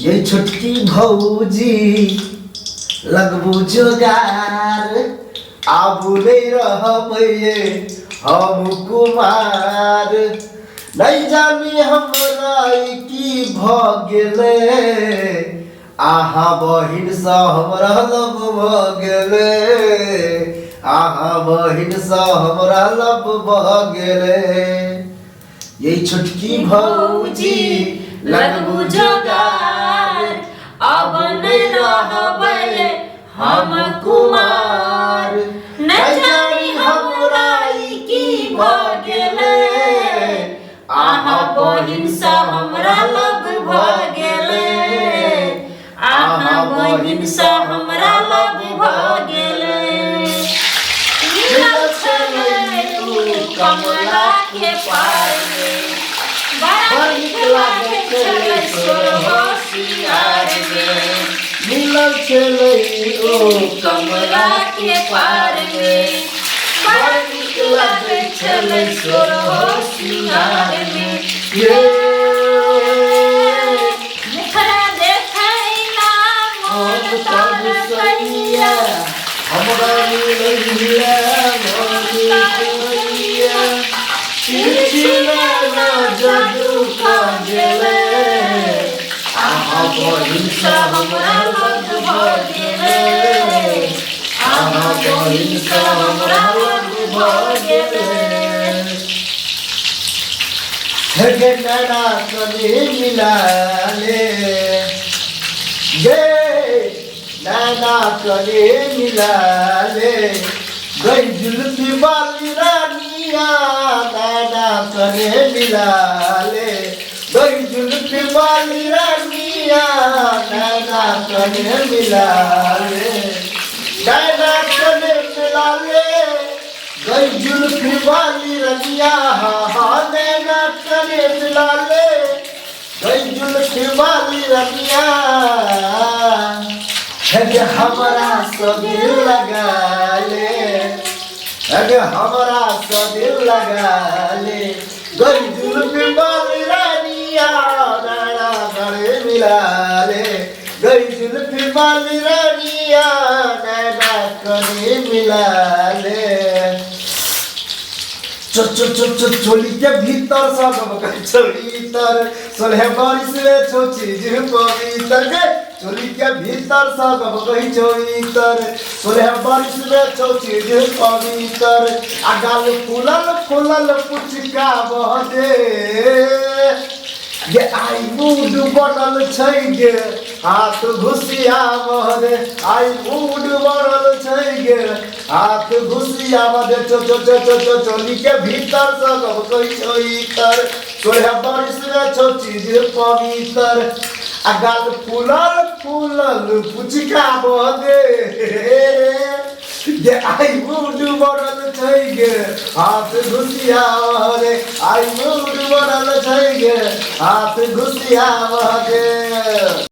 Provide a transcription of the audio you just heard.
ये छोटकी भौजी लगबू जोगार आबू नहीं रहबे हम कुमार नहीं जानी हमरा की भ गेले आहा बहिन सा हमरा लब भ गेले आहा बहिन सा हमरा लब भ गेले ये छोटकी भौजी लगबू जोगार अब नहीं रहबे हम कुमार न जानी हमरा की भ गेले आहा बहिन सा हमरा लब भ गेले आहा बहिन सा हमरा लब भ गेले मिलल छलै तू कमला के पार में बड़ा नीक लागे छलै होशियार में मिलल छलै ओ कमला के पार में बड़ा नीक लागे छलै होशियार में मुखरा देखैला मन तर सैया हमरा मिलैया मोरिया चिलचिला ना जादू का गेले आहा बहिन सा हमरा लग भ गेले आहा बहिन सा हमरा लग भ गेले हे नैना कने मिलाले गे नैना कने मिलाले गई जुल्फी वाली रानिया नैना कने मिलाले गई जुल्फी वाली रानिया नैना कने मिलाले नैना कने मिलाले गई जुल्फी वाली रानिया हाँ नैना कने मिलाले गई जुल्फी वाली रानिया है हमारा सो दिल लगा ले अरे हमारा सो दिल लगा ले गई जुल्फी वाली रानिया नैना कने मिला ले गई जुल्फी वाली रानिया नैना कने मिला ले चोली के भीतर सब चोली तर सोलह बारिश में छोची जिह पवित्र के चोली के भीतर सब गई चोली तर सोलह बारिश में छोची जिह पवित्र आगाल फूलल फूलल पुचका बहदे ये आई मूड बनल छै गे हाथ घुसिया बहदे आई मूड बनल छै गे हाथ घुसिया बहदे चोली के भीतर सब कोई छोई कर सोलह बारिश में छो चीज पवित्र अगाल फूलल फूलल पुचका बहदे ये आई मूड बनल छै गे हाथ घुसिया बहदे आई मूड बनल छै गे हाथ घुसिया बहदे।